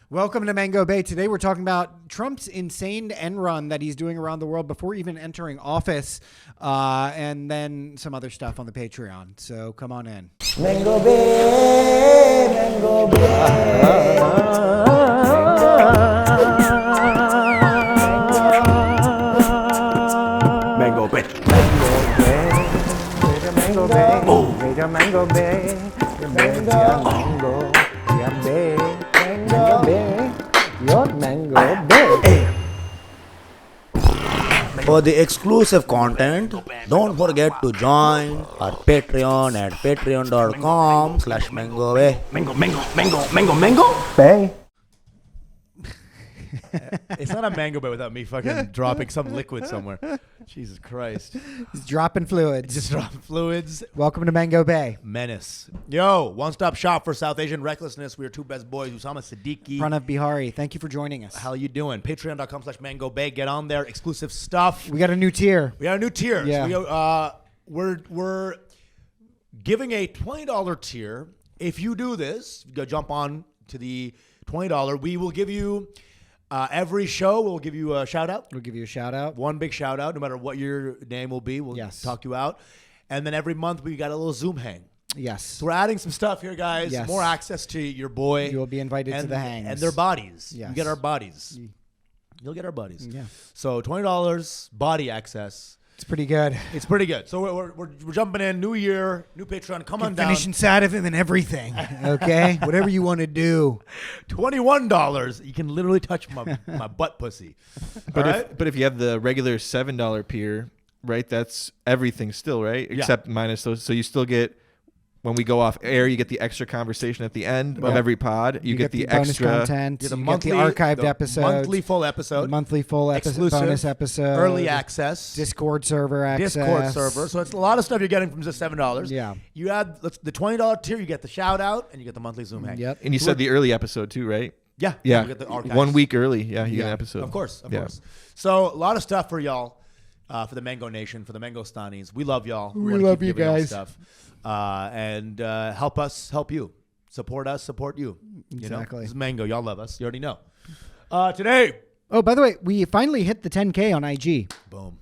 Welcome to Mango Bay. Today we're talking about Trump's insane end run that he's doing around the world before even entering office, and then some other stuff on the Patreon. So come on in. Mango Bay, Mango Bay. Mango Bay. Mango Bay. Oh. Mango Bay. Mango Bay. Mango Bay. Your Mango Bay. For the exclusive content, don't forget to join our Patreon at patreon.com/Mango Bay. Mango Bay. It's not a mango bay without me fucking dropping some liquid somewhere. Jesus Christ. He's dropping fluids. Just dropping fluids. Welcome to Mango Bay. Menace. Yo, one-stop shop for South Asian recklessness. We are two best boys, Usama, Siddiquee. Pranav, Behari, thank you for joining us. How you doing? Patreon.com/Mango Bay. Get on there. Exclusive stuff. We got a new tier. We got a new tier. Yeah. We're giving a $20 tier. If you do this, you go jump on to the $20. We will give you... every show, we'll give you a shout out. We'll give you a shout out. One big shout out, no matter what your name will be. We'll talk you out. And then every month, we got a little Zoom hang. Yes. So we're adding some stuff here, guys. Yes. More access to your boy. You will be invited to the hangs. And their bodies. Yes. You get our bodies. You'll get our bodies. Yeah. So $20 body access. It's pretty good. It's pretty good. So we're jumping in. New year, new Patreon. Come on down. Finish inside of him and everything. Okay? Whatever you want to do. $21. You can literally touch my butt pussy. But if you have the regular $7 pier, right, that's everything still, right? Except minus those. So you still get, when we go off air, you get the extra conversation at the end of every pod. You get the bonus extra content. You You get get the archived episode. Monthly full episode. Monthly full episode. Exclusive. Bonus episode. Early access. Discord server access. Discord server. So it's a lot of stuff you're getting from just $7. Yeah. You add the $20 tier, you get the shout out, and you get the monthly Zoom hang. Yep. And you said the early episode too, right? Yeah. Yeah. You get the archives. 1 week early. Yeah, you get an episode. Of course. Of course. So a lot of stuff for y'all, for the Mango Nation, for the Mango Stanis. We love y'all. We wanna love keep you giving y'all guys. Stuff. And help us, help you. Support us, support you. You know? Exactly. This is Mango. Y'all love us. You already know. Today. Oh, by the way, we finally hit the 10K on IG. Boom.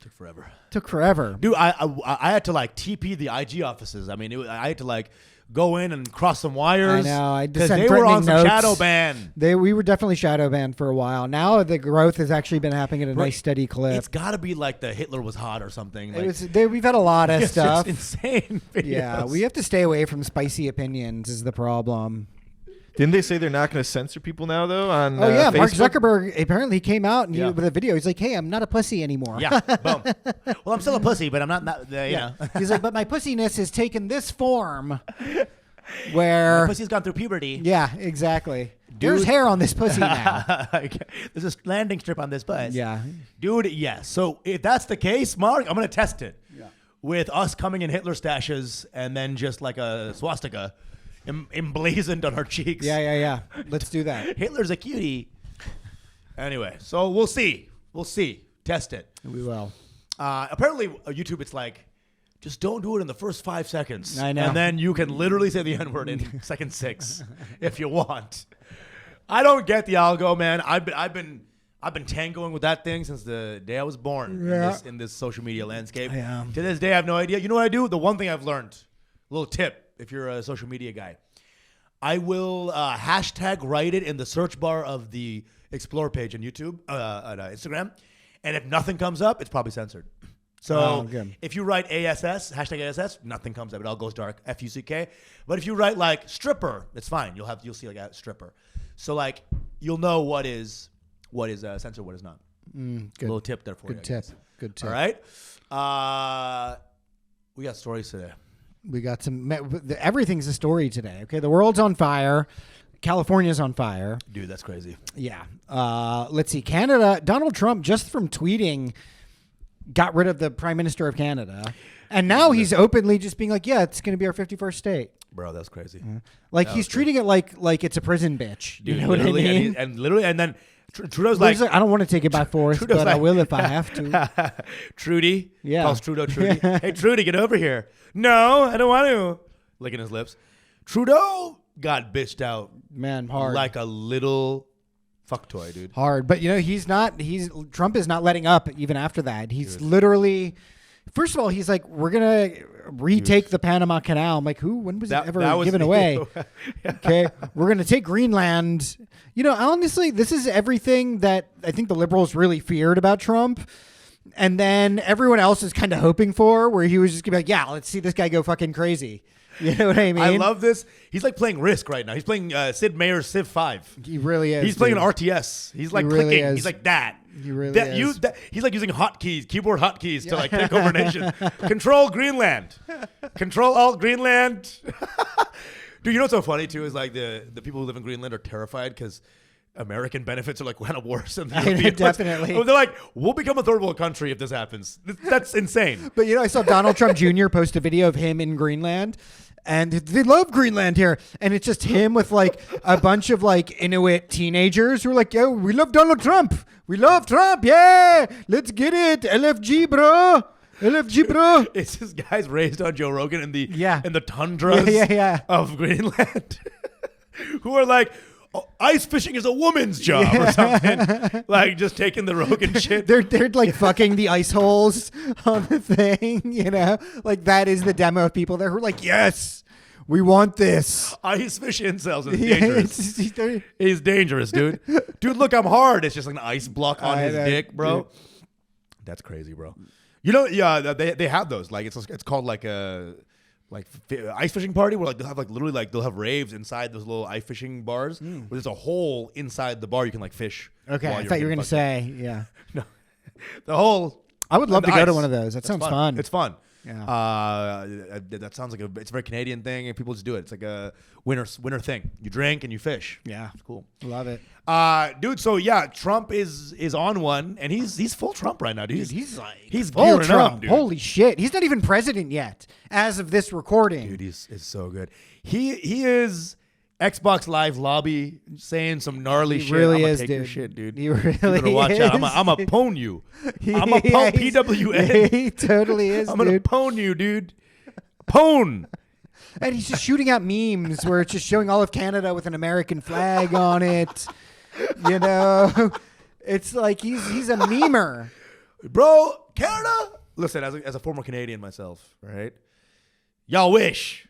Took forever. Took forever. Dude, I had to like TP the IG offices. I mean, I had to like go in and cross some wires. I know. I just because sent they were on some threatening shadow notes. ban. We were definitely shadow banned for a while. Now the growth has actually been happening at a nice steady clip. It's got to be like the Hitler was hot or something. Like, We've had a lot of it's stuff. just insane videos. Yeah, we have to stay away from spicy opinions is the problem. Didn't they say they're not going to censor people now, though, on Oh, yeah. Mark Facebook? Zuckerberg, apparently he came out and Yeah. with a video. He's like, hey, I'm not a pussy anymore. Yeah, boom. Well, I'm still a pussy, but I'm not you know. He's like, but my pussiness has taken this form where... My pussy's gone through puberty. Yeah, exactly. There's hair on this pussy now. There's a landing strip on this bus. Yeah. Dude, yes. So if that's the case, Mark, I'm going to test it. Yeah. With us coming in Hitler stashes and then just like a swastika emblazoned on our cheeks. Yeah. Let's do that. Hitler's a cutie. Anyway, so we'll see. We'll see. Test it. We will. Apparently, YouTube, it's like, just don't do it in the first 5 seconds. I know. And then you can literally say the N-word in second 6 if you want. I don't get the algo, man. I've been tangoing with that thing since the day I was born in this social media landscape. Yeah. To this day, I have no idea. You know what I do? The one thing I've learned, a little tip if you're a social media guy, I will hashtag write it in the search bar of the Explore page on YouTube, on Instagram, and if nothing comes up, it's probably censored. So if you write ASS, hashtag ASS, nothing comes up. It all goes dark, FUCK. But if you write like stripper, it's fine. You'll see like a stripper. So like you'll know what is censored, what is not. Good. A little tip there for you. Good tip. Good tip. All right. We got stories today. We got some. Everything's a story today. Okay, the world's on fire. California's on fire. Dude, that's crazy. Yeah. Let's see. Canada. Donald Trump, just from tweeting, got rid of the Prime Minister of Canada, and now he's openly just being like, "Yeah, it's going to be our 51st state." Bro, that's crazy. Like he's treating it like it's a prison bitch. Dude, you know what I mean? And then Trudeau's Like, like, I don't want to take it by force, Trudeau's but I like- will if I have to. Trudy. Yeah. Calls Trudeau Trudy. Hey, Trudy, get over here. No, I don't want to. Licking his lips. Trudeau got bitched out Man, hard. like a little fuck toy, dude. Hard. But, Trump is not letting up even after that. He's literally, first of all, he's like, we're going to retake the Panama Canal. I'm like, who? When was it ever given away? Okay. We're going to take Greenland. Honestly, this is everything that I think the liberals really feared about Trump. And then everyone else is kind of hoping for, where he was just going to be like, yeah, let's see this guy go fucking crazy. You know what I mean? I love this. He's like playing Risk right now. He's playing Sid Meier's Civ 5. He really is. He's playing an RTS. He's like clicking. He's like that. He really is. He's like using keyboard hotkeys to like take over nations. Control Greenland. Control Alt Greenland. Dude, you know what's so funny too is like the people who live in Greenland are terrified because American benefits are like kind of worse than the European definitely. They're like, we'll become a third world country if this happens. That's insane. But I saw Donald Trump Jr. post a video of him in Greenland. And they love Greenland here. And it's just him with like a bunch of like Inuit teenagers who are like, yo, we love Donald Trump. We love Trump. Yeah. Let's get it. LFG, bro. LFG, bro. It's just guys raised on Joe Rogan in the tundras of Greenland who are like, ice fishing is a woman's job or something. Like just taking the Rogan shit. They're like fucking the ice holes on the thing, Like that is the demo of people there who are like, yes, we want this. Ice fish incels is dangerous. He's dangerous, dude. Dude, look, I'm hard. It's just like an ice block on his dick, bro. Dude. That's crazy, bro. They have those. Like it's called like a ice fishing party where like they'll have like literally like they'll have raves inside those little ice fishing bars where there's a hole inside the bar you can like fish. Okay, I thought you were gonna say no, the whole. I would love to go to one of those. That sounds fun. It's fun. Yeah. That sounds like it's a very Canadian thing, and people just do it. It's like a winter thing. You drink and you fish. Yeah, it's cool. Love it, dude. So yeah, Trump is on one, and he's full Trump right now, dude. He's full gearing Trump. up, dude. Holy shit, he's not even president yet, as of this recording. Dude, he's so good. He is Xbox Live lobby saying some gnarly shit. Really I'm is, take dude. Your shit, dude. He really you better watch is. out. I'm a pwn you. I'm a pwn PWN. He totally is, I'm gonna pwn you, dude. Pwn. And he's just shooting out memes where it's just showing all of Canada with an American flag on it. It's like he's a memer, bro. Canada. Listen, as a former Canadian myself, right? Y'all wish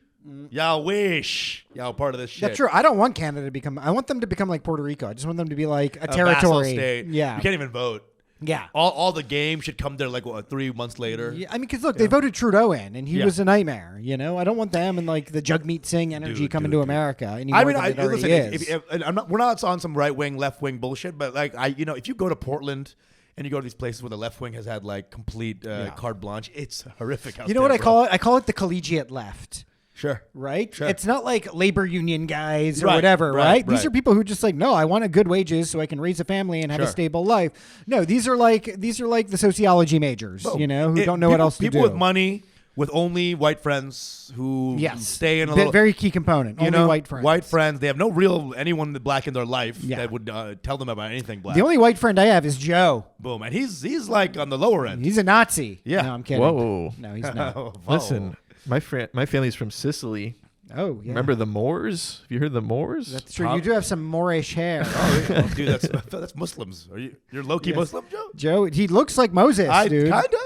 y'all part of this shit. That's true. I don't want Canada to become. I want them to become like Puerto Rico. I just want them to be like a territory. Vassal state. Yeah, you can't even vote. Yeah, all the game should come there like 3 months later. Yeah, I mean, because look, they voted Trudeau in, and he was a nightmare. I don't want them and like the Jagmeet Singh energy coming to America. Anymore we're not on some right wing, left wing bullshit, but like if you go to Portland. And you go to these places where the left wing has had like complete carte blanche. It's horrific. Out you know there, what I call it? I call it the collegiate left. Sure. Right? Sure. It's not like labor union guys or whatever, right? These are people who just like, no, I want a good wages so I can raise a family and have a stable life. No, these are like the sociology majors, who don't know what else to do. People with money, with only white friends who stay in a little... Very key component. Only white friends. White friends. They have no real anyone black in their life that would tell them about anything black. The only white friend I have is Joe. Boom. And he's like on the lower end. He's a Nazi. Yeah. No, I'm kidding. Whoa. No, he's not. Listen, my family's from Sicily. Oh, yeah. Remember the Moors? Have you heard of the Moors? That's true. You do have some Moorish hair. Oh, dude, that's Muslims. You're low-key Muslim, Joe? Joe, he looks like Moses, dude. Kinda.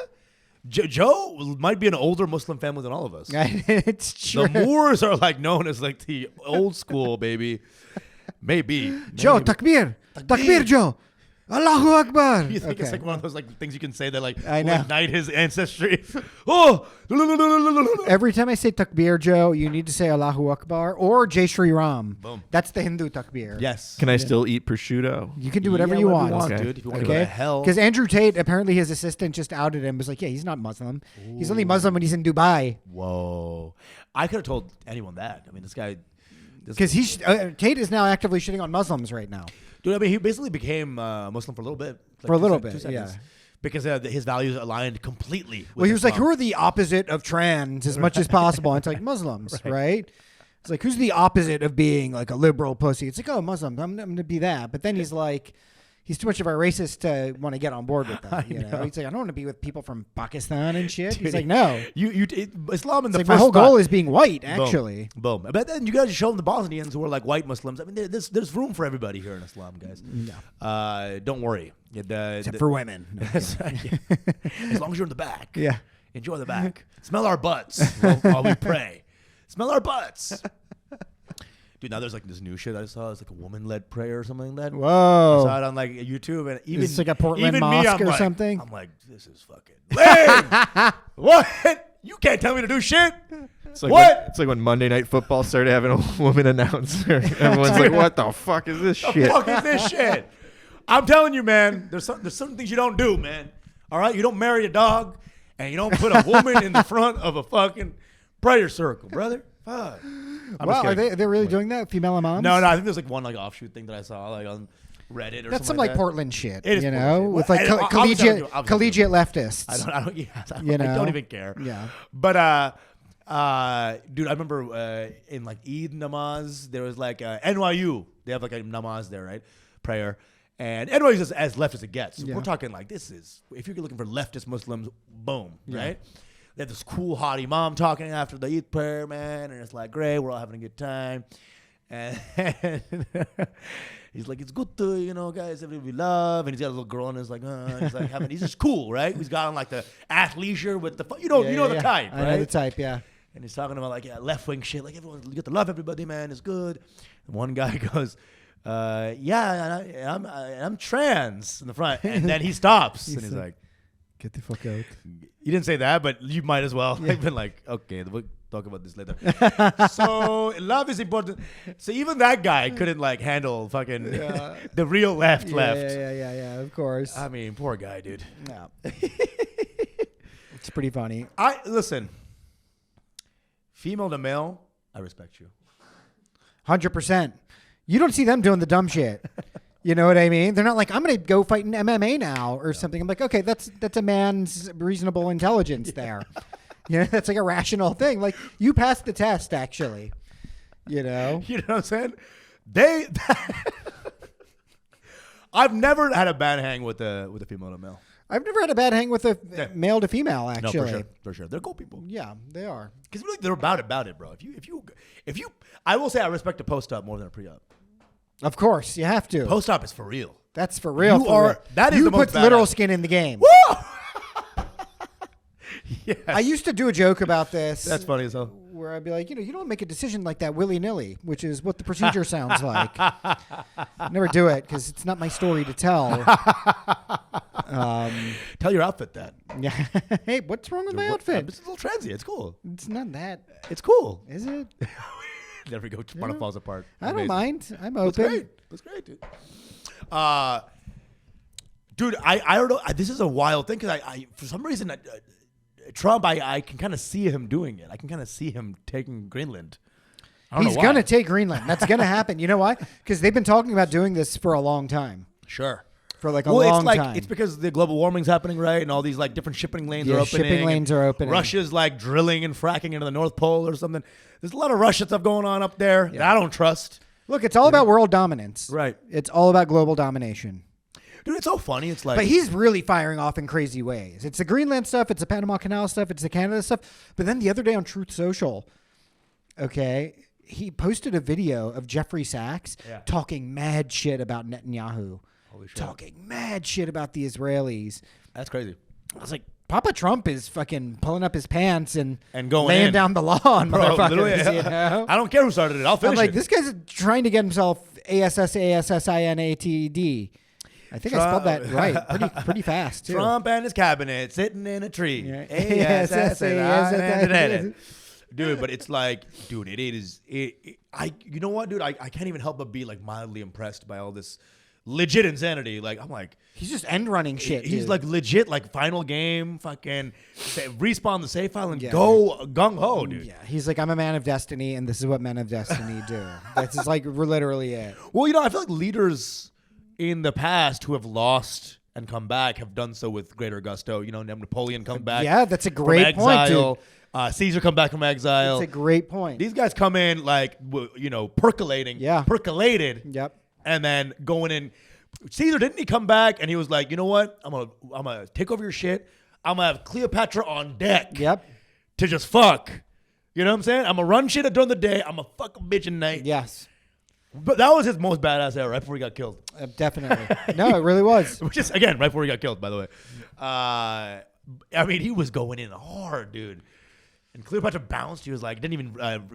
Joe might be an older Muslim family than all of us. It's true. The Moors are like known as like the old school, baby. Maybe. Joe, takbir. Takbir, Joe. Allahu Akbar. You think it's like one of those like things you can say that like I know. ignite his ancestry? Oh! Every time I say takbir, Joe, you need to say Allahu Akbar or Jai Shri Ram. Boom. That's the Hindu takbir. Yes. Can I still eat prosciutto? You can do whatever you want. Okay. Dude. If you want to go to hell. Because Andrew Tate, apparently his assistant just outed him. Was like, yeah, he's not Muslim. Ooh. He's only Muslim when he's in Dubai. Whoa. I could have told anyone that. I mean, this guy... Because Tate is now actively shitting on Muslims right now. Dude, I mean, he basically became Muslim for a little bit. Like for a little bit, yeah. Because his values aligned completely with Well, he was Islam. like, who are the opposite of trans as much as possible? And it's like Muslims, right? It's like, who's the opposite of being like a liberal pussy? It's like, oh, Muslims. I'm going to be that. But then he's like, He's too much of a racist to want to get on board with that. You know? He's like, I don't want to be with people from Pakistan and shit. Dude, he's like, no. Islam in the first my whole goal is being white, actually. Boom. But then you guys show them the Bosnians who are like white Muslims. I mean, there's room for everybody here in Islam, guys. No. Don't worry. Except for women. No, as long as you're in the back. Yeah. Enjoy the back. Smell our butts while we pray. Smell our butts. Dude, now there's like this new shit I saw. It's like a woman-led prayer or something like that. Whoa. I saw it on like YouTube. And even it's like a Portland even mosque me, or something. I'm like, this is fucking lame. What? You can't tell me to do shit. It's like it's like when Monday Night Football started having a woman announcer. Everyone's like, what the fuck is this shit? The fuck is this shit? I'm telling you, man, there's some things you don't do, man. All right? You don't marry a dog, and you don't put a woman in the front of a fucking prayer circle, brother. Fuck. Wow, are they really doing that? Female imams? No, I think there's like one like offshoot thing that I saw like on Reddit or That's something some like Portland shit, It is you know, Portland with shit. like Well, collegiate leftists. I don't even care. Yeah. But dude, I remember in like Eid namaz, there was like NYU. They have like a namaz there, right? Prayer. And NYU is as left as it gets. So we're talking like this is, if you're looking for leftist Muslims, boom, right? They have this cool hot imam talking after the Eid prayer, man, and it's like, great, we're all having a good time. And he's like, it's good to, you know, guys, everybody we love. And he's got a little girl and he's like, he's like he's just cool, right? He's got on like the athleisure with the, you know the type, right? I know the type, yeah. And he's talking about like left wing shit, like everyone, you get to love everybody, man, it's good. And one guy goes, I'm trans in the front, and then he stops and he's like, get the fuck out. He didn't say that, but you might as well. I've been like, okay, we'll talk about this later. So love is important. So even that guy couldn't like handle fucking the real left. Yeah, of course. I mean, poor guy, dude. Yeah. It's pretty funny. Listen, female to male, I respect you. 100%. You don't see them doing the dumb shit. You know what I mean? They're not like, I'm going to go fight in MMA now or something. I'm like, okay, that's a man's reasonable intelligence there. You know, that's like a rational thing. Like, you passed the test, actually. You know? You know what I'm saying? I've never had a bad hang with a female to male. I've never had a bad hang with a male to female, actually. No, for sure. They're cool people. Yeah, they are. Because really, they're about it, bro. If you, I will say I respect a post-up more than a pre-up. Of course, you have to. Post-op is for real. That's for real. That is you the most put badass. literal skin in the game. Woo! Yes. I used to do a joke about this. That's funny as hell. Where I'd be like, you don't make a decision like that willy-nilly, which is what the procedure sounds like. Never do it because it's not my story to tell. Tell your outfit that. Yeah. Hey, what's wrong with my outfit? It's a little transy. It's cool. It's not that. It's cool. Is it? There we go. Pranav falls apart. I don't mind. I'm open. That's great, dude. Dude, I don't know. This is a wild thing because I for some reason Trump, I can kind of see him doing it. I can kind of see him taking Greenland. He's going to take Greenland. That's going to happen. You know why? Because they've been talking about doing this for a long time. Sure. For like a long time. It's because the global warming's happening, right? And all these like different shipping lanes are opening. Shipping lanes are opening. Russia's like drilling and fracking into the North Pole or something. There's a lot of Russia stuff going on up there that I don't trust. Look, it's all about world dominance. Right. It's all about global domination. Dude, it's so funny. It's like, but he's really firing off in crazy ways. It's the Greenland stuff. It's the Panama Canal stuff. It's the Canada stuff. But then the other day on Truth Social, okay, he posted a video of Jeffrey Sachs talking mad shit about Netanyahu. Holy shit. Talking mad shit about the Israelis. That's crazy. I was like, Papa Trump is fucking pulling up his pants and going laying down the law on motherfuckers. You know? I don't care who started it. I'll finish this guy's trying to get himself ASSASSINATD. I think I spelled that right pretty fast, too. Trump and his cabinet sitting in a tree. Dude, but it's like, dude, it is. You know what, dude? I can't even help but be like mildly impressed by all this legit insanity. Like, I'm like, he's just end running shit. He's dude. like legit, like final game, fucking respawn the save file and go gung ho, dude. Yeah, he's like, I'm a man of destiny, and this is what men of destiny do. That's just like literally it. Well, I feel like leaders in the past who have lost and come back have done so with greater gusto. Napoleon come back. Yeah, that's a great point, dude. Caesar come back from exile. That's a great point. These guys come in like, percolating. Yeah. Percolated. Yep. And then going in Caesar, didn't he come back and he was like, you know what? I'm gonna take over your shit. I'm gonna have Cleopatra on deck. Yep. To just fuck. You know what I'm saying? I'm gonna run shit during the day. I'm gonna fuck a bitch at night. Yes. But that was his most badass era, right before he got killed. Definitely. No, it really was. Which is, again, right before he got killed, by the way. I mean, he was going in hard, dude. And Cleopatra bounced. He was like,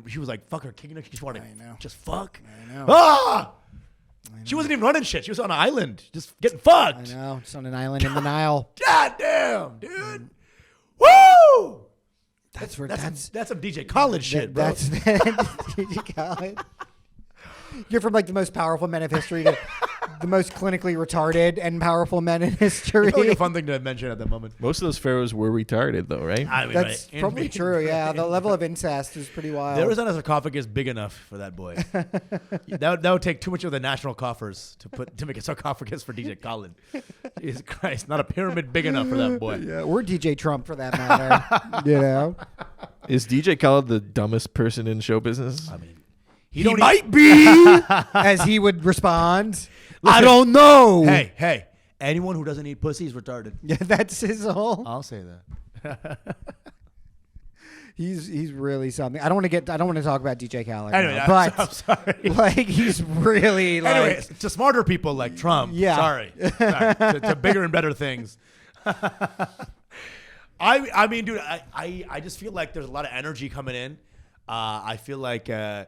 she was like, fuck her king. She just wanted to just fuck. I know. Ah! She wasn't even running shit. She was on an island, just getting fucked. I know. Just on an island in the Nile. God damn, dude. Woo! That's some DJ Khaled shit, bro. That's DJ Khaled. You're from like the most powerful men of history to the most clinically retarded and powerful men in history. It's like a fun thing to mention at the moment. Most of those pharaohs were retarded, though, right? I mean, That's right. probably true. Yeah, the level of incest is pretty wild. There was not a sarcophagus big enough for that boy. that would take too much of the national coffers to make a sarcophagus for DJ Khaled. Jesus Christ, not a pyramid big enough for that boy. Yeah, or DJ Trump for that matter. You know, Is DJ Khaled the dumbest person in show business? I mean, he might be, as he would respond. Listen, I don't know. Hey, anyone who doesn't eat pussy is retarded. Yeah, that's his whole. I'll say that. He's really something. I don't want to talk about DJ Khaled. Anyway, now, but I'm sorry. like he's really like. Anyway, to smarter people like Trump. Yeah. Sorry. To bigger and better things. I mean, dude, I just feel like there's a lot of energy coming in. I feel like there's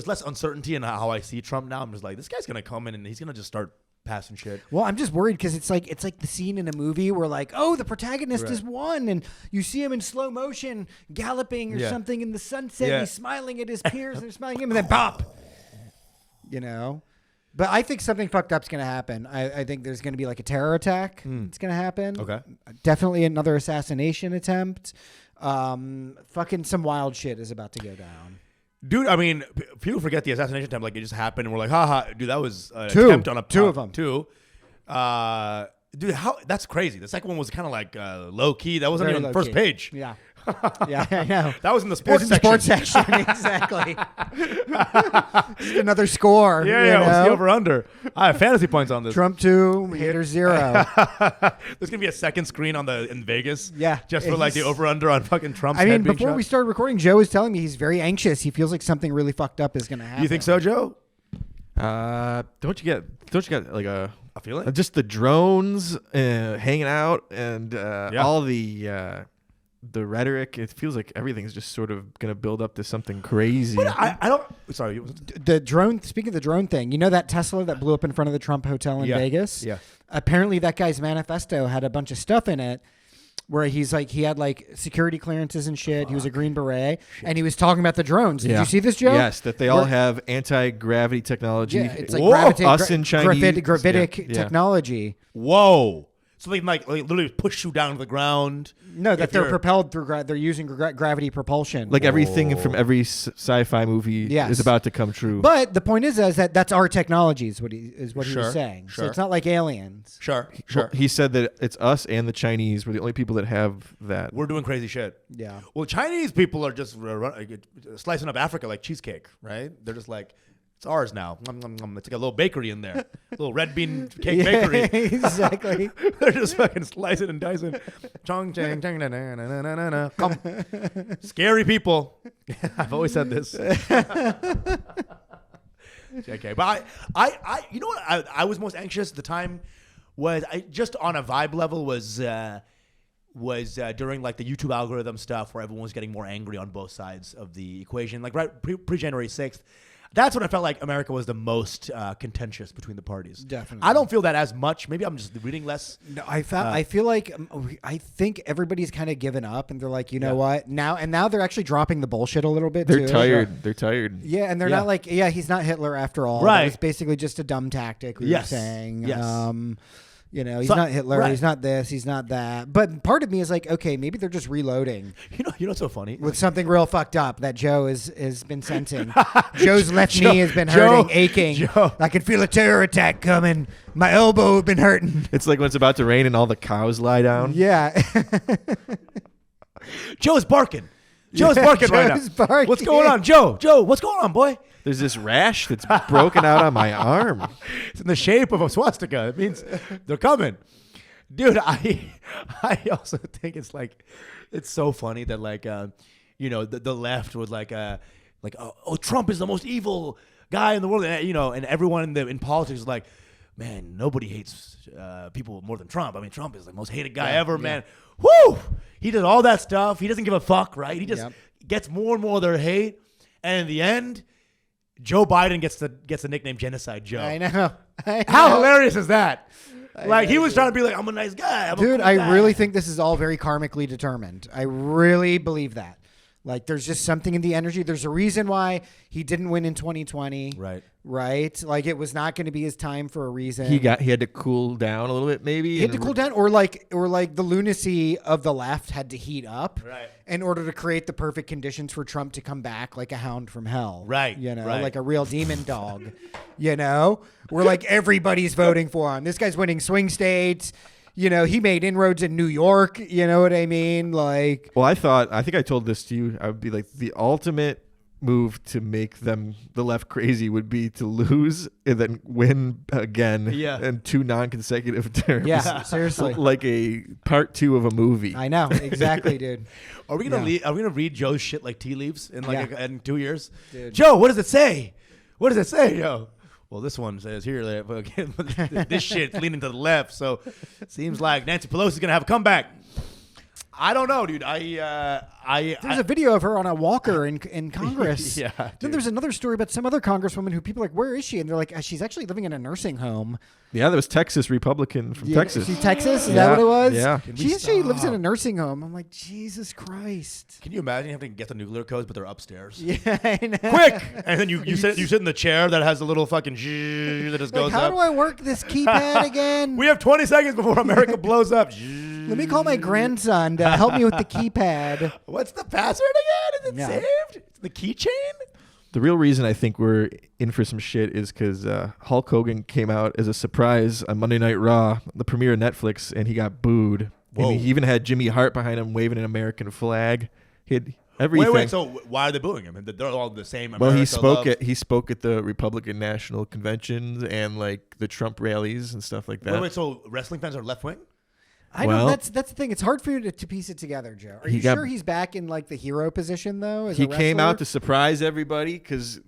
less uncertainty in how I see Trump now. I'm just like, this guy's gonna come in and he's gonna just start passing shit. Well, I'm just worried because it's like the scene in a movie where like, oh, the protagonist is one, and you see him in slow motion galloping or something in the sunset. And he's smiling at his peers, and they're smiling at him, and then pop. You know. But I think something fucked up's gonna happen. I think there's gonna be like a terror attack. It's gonna happen. Okay. Definitely another assassination attempt. Fucking some wild shit is about to go down. Dude, I mean, people forget the assassination attempt. Like, it just happened, and we're like, haha, dude, that was an attempt on two of them. Two. Dude, that's crazy. The second one was kind of like low key. That wasn't even the first page. Yeah. Yeah, I know. That was in the sports section. Sports section, exactly. Just another score. Yeah, it was the over-under. I have fantasy points on this. Trump 2, hater 0. There's going to be a second screen in Vegas. Yeah. Just for like the over-under on fucking Trump's I head mean, being before shot. we started recording, Joe was telling me he's very anxious. He feels like something really fucked up is going to happen. You think so, Joe? Don't you get like a feeling? just the drones hanging out and all the rhetoric? It feels like everything's just sort of gonna build up to something crazy. But I don't. Sorry, the drone. Speaking of the drone thing, you know that Tesla that blew up in front of the Trump Hotel in Vegas? Yeah. Apparently, that guy's manifesto had a bunch of stuff in it where he's like, he had like security clearances and shit. He was a Green Beret, and he was talking about the drones. Did you see this, Joe? Yes, that they all have anti-gravity technology. Yeah, it's like gravitic technology. Whoa. So they like literally push you down to the ground. No, that they're propelled through. They're using gravity propulsion. Like everything from every sci-fi movie is about to come true. But the point is that that's our technology. Is what he was saying. Sure. So it's not like aliens. Sure. Well, he said that it's us and the Chinese were the only people that have that. We're doing crazy shit. Yeah. Well, Chinese people are just slicing up Africa like cheesecake, right? They're just like, it's ours now. It's like a little bakery in there. A little red bean cake bakery. Exactly. They're just fucking slicing and dicing. Chong, chang, chang, na, na, na, na, na, na. Come. Scary people. I've always said this. JK. But I you know what I was most anxious at the time was just on a vibe level was during like the YouTube algorithm stuff where everyone was getting more angry on both sides of the equation. Like right pre January 6th. That's when I felt like America was the most contentious between the parties. Definitely. I don't feel that as much. Maybe I'm just reading less. No, I feel like I think everybody's kind of given up, and they're like, you know what? Now they're actually dropping the bullshit a little bit. They're too. tired. Sure. They're tired. Yeah, and they're not like, he's not Hitler after all. Right. It's basically just a dumb tactic. We were saying. Yes. You know, he's not Hitler. Right. He's not this. He's not that. But part of me is like, okay, maybe they're just reloading. You know what's so funny? With something real fucked up that Joe has been sensing. Joe's left knee has been hurting, aching. Joe. I can feel a terror attack coming. My elbow has been hurting. It's like when it's about to rain and all the cows lie down. Yeah. Joe's barking. Joe's barking right now. Barking. What's going on, Joe? Joe, what's going on, boy? There's this rash that's broken out on my arm. It's in the shape of a swastika. It means they're coming. Dude, I also think it's like, it's so funny that like, the left was like, Trump is the most evil guy in the world. And, and everyone in politics is like, man, nobody hates people more than Trump. I mean, Trump is the most hated guy ever, man. Woo! He did all that stuff. He doesn't give a fuck, right? He just gets more and more of their hate. And in the end, Joe Biden gets the nickname Genocide Joe. I know. How hilarious is that? He was trying to be like, I'm a nice guy. Dude, I really think this is all very karmically determined. I really believe that. Like, there's just something in the energy. There's a reason why he didn't win in 2020. Right? Like, it was not going to be his time for a reason. He had to cool down a little bit, maybe. He had to cool down, or like the lunacy of the left had to heat up, in order to create the perfect conditions for Trump to come back like a hound from hell, right? Like a real demon dog, where like everybody's voting for him. This guy's winning swing states. He made inroads in New York. You know what I mean? Like, well, I think I told this to you. I would be like, the ultimate move to make the left crazy would be to lose and then win again in 2 non-consecutive terms. Yeah, seriously. Like a part 2 of a movie. I know. Exactly, dude. Are we gonna read Joe's shit like tea leaves in in 2 years? Dude. Joe, what does it say? What does it say, Joe? Well, this one says here that this shit's leaning to the left, so it seems like Nancy Pelosi's gonna have a comeback. I don't know, dude. There's a video of her on a walker in Congress. Yeah. Then there's another story about some other congresswoman who people are like, where is she? And they're like, she's actually living in a nursing home. Yeah, there was Texas Republican from Texas. She's Texas? Is that what it was? Yeah. She actually lives in a nursing home. I'm like, Jesus Christ. Can you imagine having to get the nuclear codes, but they're upstairs? Yeah, I know. Quick! And then you sit in the chair that has the little fucking that just goes up. How do I work this keypad again? We have 20 seconds before America blows up. Let me call my grandson to help me with the keypad. What's the password again? Is it saved? It's the keychain? The real reason I think we're in for some shit is because Hulk Hogan came out as a surprise on Monday Night Raw, the premiere of Netflix, and he got booed. Whoa. And he even had Jimmy Hart behind him waving an American flag. He had everything. Wait. So why are they booing him? They're all the same. Well, he spoke at the Republican National Conventions and like the Trump rallies and stuff like that. Wait. So wrestling fans are left wing? I know that's the thing. It's hard for you to piece it together, Joe. Are you sure he's back in like the hero position though? He came out to surprise everybody because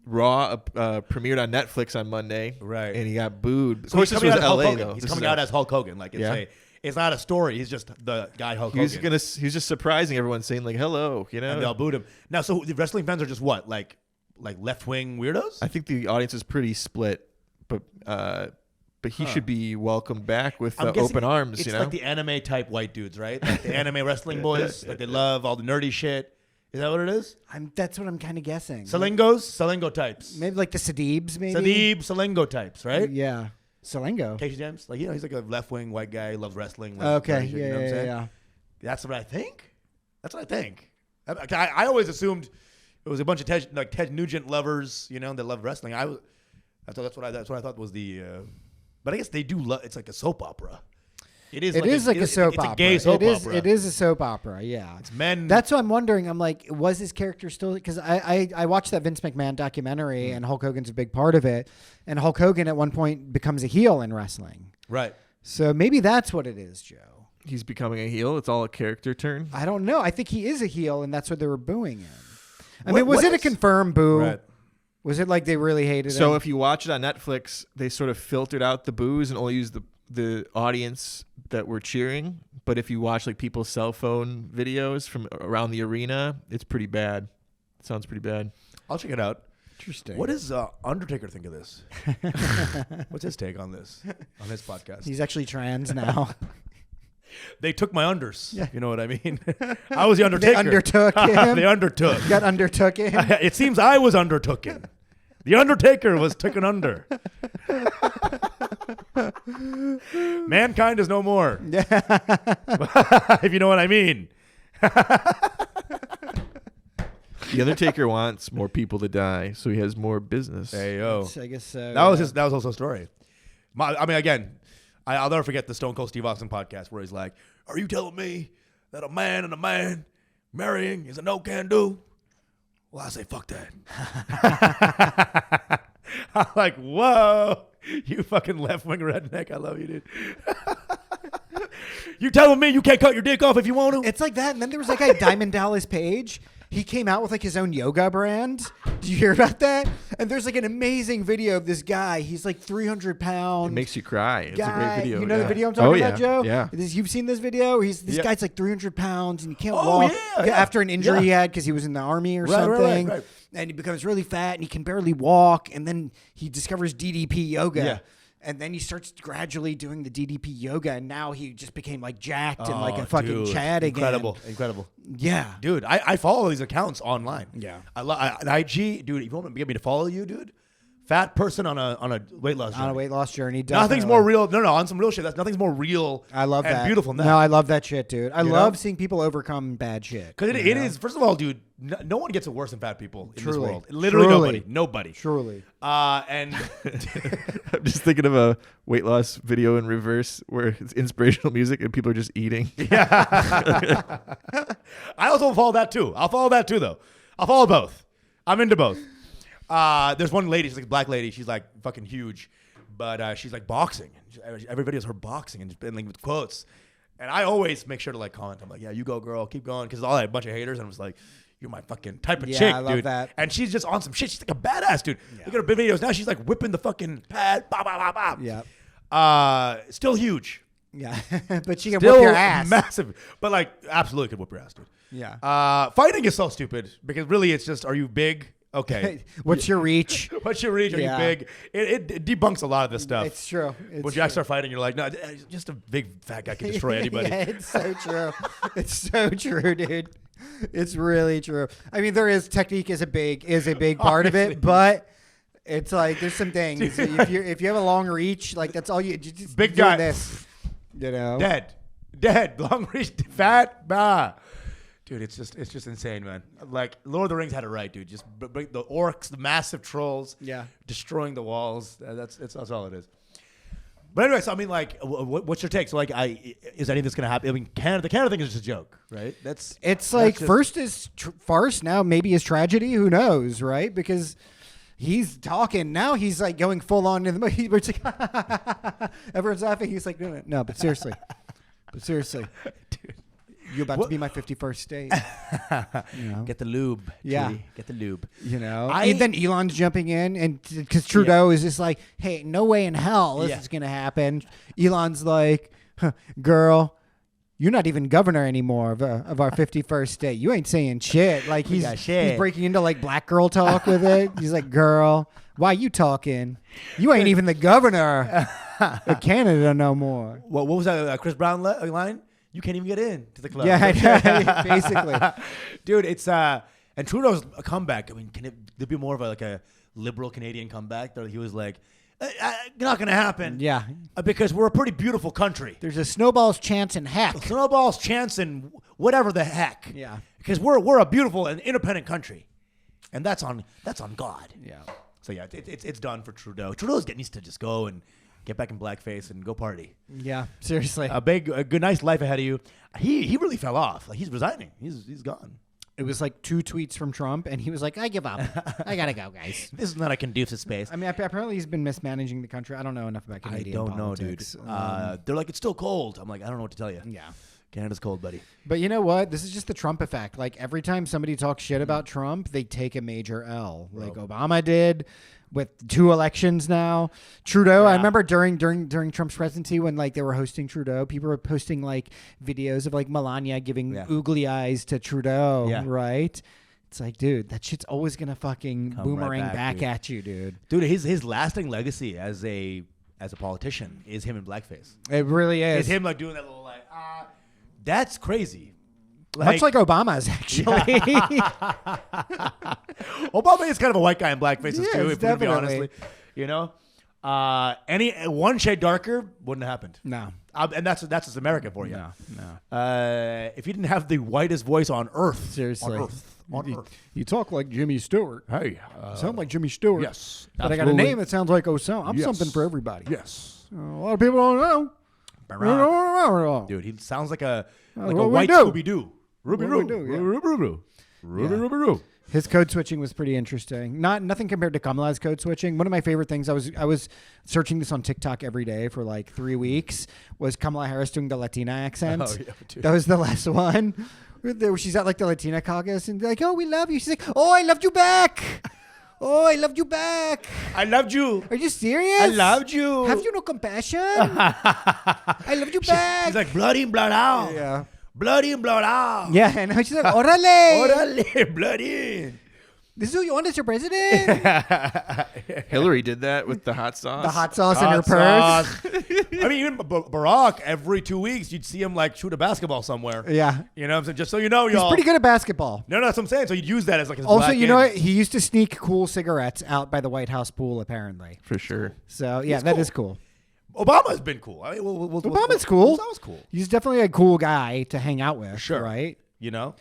Raw premiered on Netflix on Monday, right? And he got booed. Of So course, this was LA though. He's coming out as Hulk Hogan. Like it's not a story. He's just the guy Hulk Hogan. He's just surprising everyone, saying like hello, and they all booed him. Now, so the wrestling fans are just what, like left wing weirdos? I think the audience is pretty split, but he should be welcomed back with open arms. It's like the anime type white dudes, right? Like the anime wrestling boys. Like they love all the nerdy shit. Is that what it is? That's what I'm kind of guessing. Salengo types. Maybe like the Siddiquees, maybe. Salengo types, right? Yeah. Salengo. Casey James, he's like a left wing white guy, loves wrestling. Okay, shit, you know what I'm saying? That's what I think. I always assumed it was a bunch of Ted Nugent lovers, that love wrestling. That's what I thought was the. But I guess they do love. It's like a soap opera. It is like a soap opera. It's a gay soap opera. It is a soap opera. Yeah, it's men. That's what I'm wondering. I'm like, was his character still? Because I watched that Vince McMahon documentary, and Hulk Hogan's a big part of it. And Hulk Hogan at one point becomes a heel in wrestling. Right. So maybe that's what it is, Joe. He's becoming a heel. It's all a character turn. I don't know. I think he is a heel, and that's what they were booing him. I mean, was it a confirmed boo? Right. Was it like they really hated him? So if you watch it on Netflix, they sort of filtered out the boos and only used the audience that were cheering. But if you watch like people's cell phone videos from around the arena, it's pretty bad. It sounds pretty bad. I'll check it out. Interesting. What does Undertaker think of this? What's his take on this on his podcast? He's actually trans now. They took my unders. Yeah. You know what I mean? I was the Undertaker. They undertook him. They undertook. Got undertook him. It seems I was undertooken. The Undertaker was taken under. Mankind is no more. If you know what I mean. The Undertaker wants more people to die, so he has more business. Hey, yo. I guess so. That was also a story. I mean, again, I'll never forget the Stone Cold Steve Austin podcast where he's like, "Are you telling me that a man and a man marrying is a no-can-do? Well, I say fuck that. I'm like, whoa, you fucking left-wing redneck. I love you, dude. You telling me you can't cut your dick off if you want to? It's like that. And then there was like a Diamond Dallas Page. He came out with like his own yoga brand. Did you hear about that? And there's like an amazing video of this guy. He's like 300 pounds. It makes you cry. It's a great video. You know the video I'm talking about, Joe? Yeah. You've seen this video? This guy's like 300 pounds and he can't walk after an injury he had because he was in the army or something. Right. And he becomes really fat and he can barely walk. And then he discovers DDP Yoga. Yeah. And then he starts gradually doing the DDP Yoga, and now he just became like jacked and like a fucking Chad again. Incredible. Yeah, dude. I follow these accounts online. Yeah, I love IG, dude. If you want to get me to follow you, dude, fat person on a weight loss journey. On a weight loss journey. Definitely. Nothing's more real. No, on some real shit. Nothing's more real. I love and that. Beautiful than that. No, I love that shit, dude. I love seeing people overcome bad shit. Because it is, first of all, dude, no one gets it worse than fat people in this world. Literally nobody. Truly. And I'm just thinking of a weight loss video in reverse where it's inspirational music and people are just eating. Yeah. I also follow that too. I'll follow that too, though. I'll follow both. I'm into both. There's one lady, she's like a black lady. She's like fucking huge, but she's like boxing. Every video is her boxing and just been like with quotes. And I always make sure to like comment. I'm like, yeah, you go, girl, keep going, because all that bunch of haters. And I was like, you're my fucking type of chick, I love dude. that. And she's just on some shit. She's like a badass, dude. Look at her big videos now. She's like whipping the fucking pad. Bah, bah, bah, bah. Yeah. Still huge. Yeah, but she can whip your ass. Massive, but like absolutely could whip your ass, dude. Yeah. Fighting is so stupid because really it's just, are you big? Okay. What's your reach? What's your reach? Are you big? It debunks a lot of this stuff. It's true. When you actually start fighting, you're like, no, just a big fat guy can destroy anybody. Yeah, it's so true. It's so true, dude. It's really true. I mean, there is technique is a big part of it, but it's like there's some things. If you have a long reach, like that's all you just big guy. This, you know, dead, long reach, fat, bah. Dude, it's just insane, man. Like Lord of the Rings had it right, dude. Just break the orcs, the massive trolls, destroying the walls. That's all it is. But anyway, so I mean, like, what's your take? So, like, is any of this gonna happen? I mean, the Canada thing is just a joke, right? It's like first is farce, now maybe is tragedy. Who knows, right? Because he's talking now. He's like going full on in the movie. It's like everyone's laughing. He's like, no, but seriously, dude. You're about to be my 51st state. You know? Get the lube. Yeah. Trudy. Get the lube. You know? And then Elon's jumping in, and because Trudeau is just like, hey, no way in hell this is going to happen. Elon's like, girl, you're not even governor anymore of our 51st state. You ain't saying shit. Like he's breaking into like black girl talk with it. He's like, girl, why you talking? You ain't even the governor of Canada no more. What was that Chris Brown line? You can't even get in to the club. Yeah, basically. Dude, it's and Trudeau's a comeback. I mean, can there be more of a liberal Canadian comeback? That he was like, not going to happen. Yeah. Because we're a pretty beautiful country. There's a snowball's chance in heck. Snowball's chance in whatever the heck. Yeah. Because we're a beautiful and independent country. And that's on God. Yeah. So yeah, it's done for Trudeau. Trudeau needs to just go and get back in blackface and go party. Yeah, seriously. A good, nice life ahead of you. He really fell off. Like he's resigning. He's gone. It was like 2 tweets from Trump, and he was like, I give up. I got to go, guys. This is not a conducive space. I mean, apparently he's been mismanaging the country. I don't know enough about Canadian politics. I don't know, dude. They're like, it's still cold. I'm like, I don't know what to tell you. Yeah. Canada's cold, buddy. But you know what? This is just the Trump effect. Like, every time somebody talks shit about Trump, they take a major L. Like Obama did with 2 elections now. Trudeau, I remember during Trump's presidency when like they were hosting Trudeau, people were posting like videos of like Melania giving oogly eyes to Trudeau, right? It's like, dude, that shit's always gonna fucking boomerang back at you, dude. Dude, his lasting legacy as a politician is him in blackface. It really is. It's him like doing that little like that's crazy. Much like Obama's, actually. Obama is kind of a white guy in blackfaces too, if we be honestly. You know? Any one shade darker wouldn't have happened. No. And that's just America for you. No. If you didn't have the whitest voice on earth. Seriously. On earth. You talk like Jimmy Stewart. Hey. You sound like Jimmy Stewart. Yes. But I got a name that sounds like Osama. I'm something for everybody. Yes. A lot of people don't know. Dude, he sounds like a white Scooby-Doo. Ruby Roo. His code switching was pretty interesting. Nothing compared to Kamala's code switching. One of my favorite things, I was searching this on TikTok every day for like 3 weeks, was Kamala Harris doing the Latina accent. Oh, yeah, dude. That was the last one. Where she's at like the Latina caucus and like, oh, we love you. She's like, oh, I loved you back. Oh, I loved you back. I loved you. Are you serious? I loved you. Have you no compassion? I loved you back. She's like, blood in, blood out. Yeah. Blood in, blood out. Yeah, and she's like, orale. Orale, blood in. This is who you want as your president? Hillary did that with the hot sauce. The hot sauce in her purse. I mean, even Barack, every 2 weeks, you'd see him like shoot a basketball somewhere. Yeah. You know what I'm saying? Just so you know, y'all. He's pretty good at basketball. No, that's what I'm saying. So you'd use that as like his Also, black you know in. what? He used to sneak cool cigarettes out by the White House pool, apparently. For sure. So, yeah, He's that cool. is cool. Obama's been cool. I mean, Obama's cool. Obama's cool. He's definitely a cool guy to hang out with, Sure. right? You know?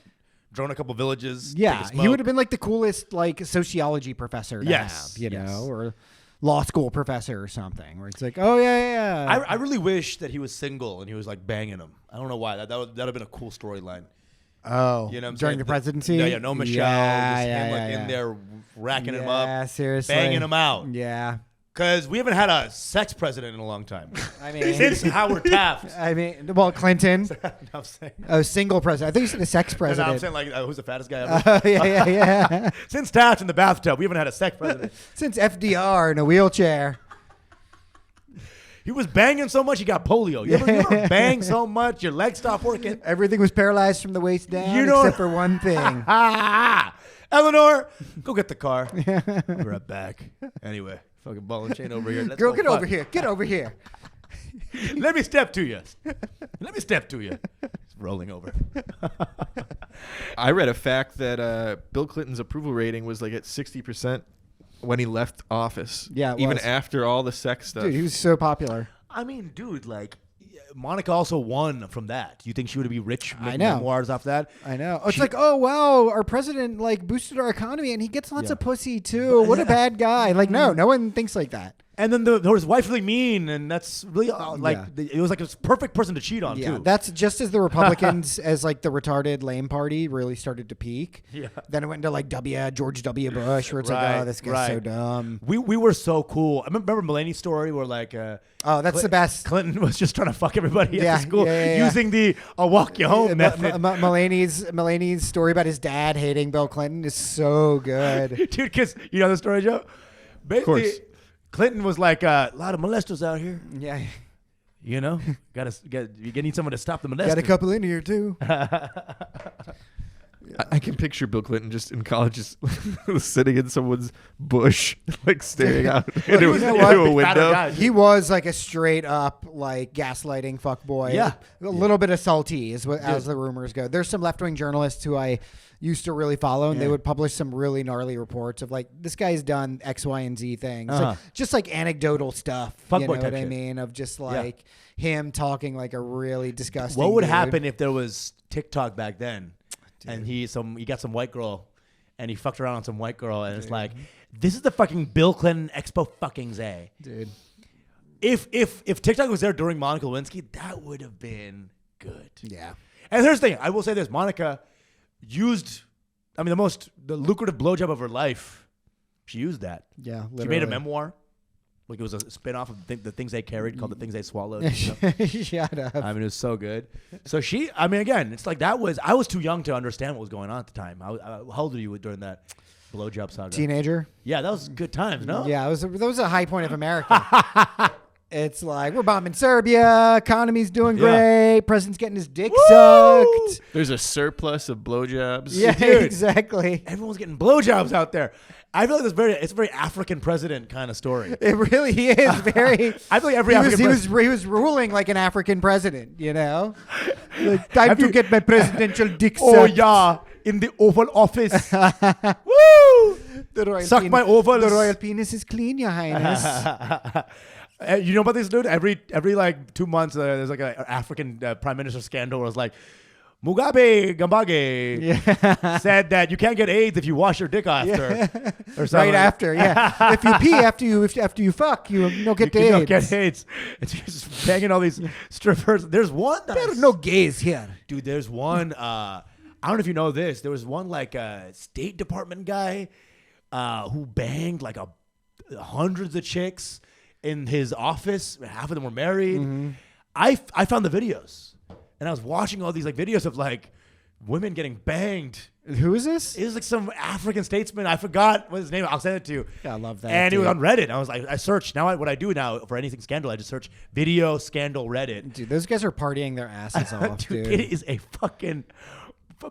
Drone a couple villages. Yeah, take a he would smoke. have been like the coolest like sociology professor to Yes, have, you yes. know, or law school professor or something, where it's like, oh, yeah. I really wish that he was single and he was like banging him. I don't know why. That would have been a cool storyline. Oh, You know what I'm during saying? the presidency? Yeah, no Michelle. Yeah, just him yeah, in yeah. there racking him Yeah, up. seriously. Banging him out. Yeah. Because we haven't had a sex president in a long time. I mean, Since Howard Taft. well, Clinton. I'm saying. A single president. I think you said a sex No, president. I'm saying like who's the fattest guy ever? Yeah. Since Taft in the bathtub, we haven't had a sex president. Since FDR in a wheelchair. He was banging so much he got polio. You ever bang so much your legs stop working? Everything was paralyzed from the waist down, You know- except for one thing. Eleanor, go get the car. I'll be right back. Anyway, fucking ball and chain over here. Let's Girl, go get fuck. over here. Get over here. Let me step to you. Let me step to you. It's rolling over. I read a fact that Bill Clinton's approval rating was like at 60% when he left office. Yeah, it even was. after all the sex stuff. Dude, he was so popular. I mean, dude, like, Monica also won from that. Do you think she would be rich making know. memoirs off that? I know. It's like, oh, wow, our president, like, boosted our economy, and he gets lots of pussy, too. What a bad guy. Like, no one thinks like that. And then his wife really mean, and that's really it was like a perfect person to cheat on Yeah, too. that's just as the Republicans, as like the retarded lame party, really started to peak. Yeah. Then it went into like George W. Bush, where it's like, Right, oh, this guy's so dumb. We were so cool. I remember Mulaney's story where like Oh, that's the best. Clinton was just trying to fuck everybody Yeah, at the school yeah. using the "I'll walk you home" method. Mulaney's story about his dad hating Bill Clinton is so good. Dude, because you know the story, Joe. Basically, course. Clinton was like a lot of molesters out here. Yeah, You know, you need someone to stop the molesters. got a couple in here too. I can picture Bill Clinton just in college, just sitting in someone's bush, like staring out into was a the one big fatter window. guy. He was like a straight up like gaslighting fuckboy. Yeah. A little bit of salty is what as the rumors go. There's some left wing journalists who I used to really follow, and they would publish some really gnarly reports of like, this guy's done X, Y, and Z things. Like, just like anecdotal stuff. Fuckboy you know type what I shit. mean? Of just like him talking like a really disgusting What would dude. happen if there was TikTok back then, and he got some white girl, and he fucked around on some white girl, and it's like, this is the fucking Bill Clinton expo fucking Zay. Dude. If TikTok was there during Monica Lewinsky, that would have been good. Yeah. And here's the thing, I will say this: Monica used, I mean, the lucrative blowjob of her life. She used that. Yeah. She made a memoir. Like it was a spin-off of the things they carried called The Things They Swallowed. Shut up. I mean, it was so good. So I mean, again, it's like I was too young to understand what was going on at the time. How old were you during that blowjob saga? Teenager. Yeah, that was good times, no? Yeah, that was a high point of America. It's like, we're bombing Serbia, economy's doing great, president's getting his dick sucked. There's a surplus of blowjobs. Yeah, Dude. exactly. Everyone's getting blowjobs out there. I feel like it's a very African president kind of story. It really is very. I feel like every African he was ruling like an African president, you know. Like, time to get my presidential dick sucked. Oh yeah, in the Oval Office. Woo! The royal Suck my ovals. The royal penis is clean, Your Highness. You know about this dude? Every like 2 months, there's like an African prime minister scandal where it's like, Mugabe Gambage said that you can't get AIDS if you wash your dick after. Or something. Right after, yeah. If you pee after you fuck, you don't get You AIDS. don't get AIDS. It's just banging all these strippers. There's one. There are no gays here. Dude, there's one. I don't know if you know this. There was one like State Department guy who banged like hundreds of chicks in his office. Half of them were married. Mm-hmm. I found the videos, and I was watching all these like videos of like women getting banged. Who is this? It was like some African statesman. I forgot what his name. I'll send it to you. Yeah, I love that. And it was on Reddit. I was like, I searched. Now what I do now for anything scandal, I just search video scandal Reddit. Dude, those guys are partying their asses off, dude. It is a fucking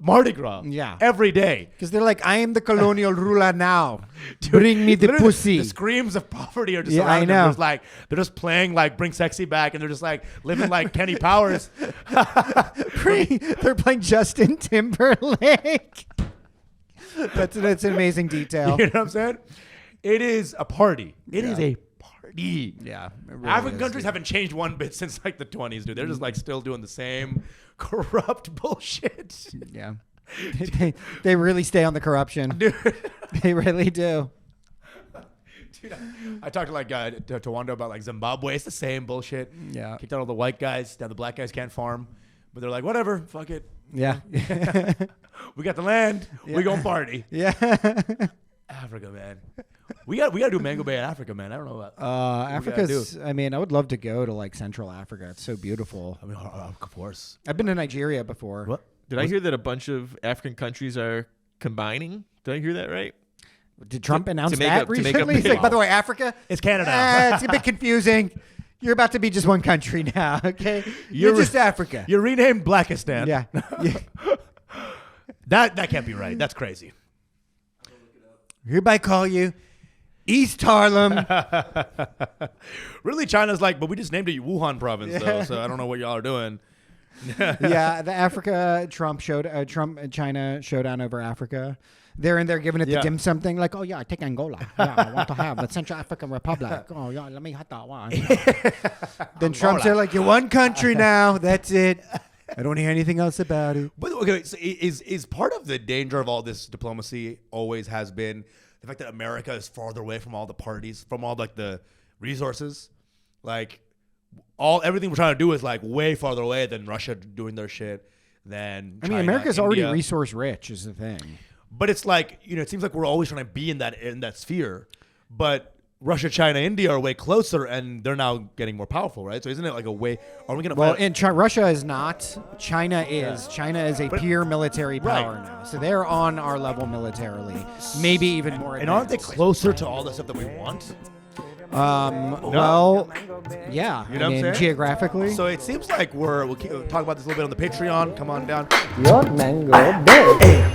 Mardi Gras. Yeah. Every day. Because they're like, I am the colonial ruler now. Bring me the pussy. The screams of poverty are just I around know. them. They're just playing like Bring Sexy Back, and they're just like living like Kenny Powers. They're playing Justin Timberlake. That's an amazing detail. You know what I'm saying? It is a party. It is a party. Yeah. Really African countries haven't changed one bit since like the 20s, dude. They're just like still doing the same corrupt bullshit. Yeah. They really stay on the corruption. Dude. They really do. Dude, I talked to like to Wanda about like Zimbabwe. It's the same bullshit. Yeah. Kicked out all the white guys. Now the black guys can't farm. But they're like, whatever, fuck it. Yeah. We got the land. Yeah. We gonna party. Yeah. Africa, man. We got to do Mango Bay in Africa, man. I don't know about Africa's. I mean, I would love to go to like Central Africa. It's so beautiful. I mean, of course. I've been to Nigeria before. What? Did I hear that a bunch of African countries are combining? Did I hear that right? Did Trump announce make that up- to make recently? up- He's like, by the way, Africa. It's Canada. It's a bit confusing. You're about to be just one country now, okay? You're just Africa. You're renamed Blackistan. Yeah. That can't be right. That's crazy. Hereby call you East Harlem. Really, China's like, but we just named it Wuhan province, though, so I don't know what y'all are doing. Yeah, the Trump and China showdown over Africa. They're in there giving it the dim sum thing, like, oh yeah, I take Angola. Yeah, I want to have the Central African Republic. Oh yeah, let me have that one. Then Trump's there like, you're one country now. That's it. I don't hear anything else about it. But okay, so is part of the danger of all this diplomacy always has been the fact that America is farther away from all the parties, from all like the resources, like everything we're trying to do is like way farther away than Russia doing their shit. Than I mean, China, America's India. already resource rich, is the thing. But it's like, it seems like we're always trying to be in that sphere. But Russia, China, India are way closer, and they're now getting more powerful, right? So isn't it like a way? Are we gonna? Well, Russia is not. China is. Yeah. China is a peer military power now, so they're on our level militarily, maybe even more. And aren't they closer to all the stuff that we want? Well, yeah. You know what I'm saying? Geographically. So it seems like we'll talk about this a little bit on the Patreon. Come on down. Your mango bay.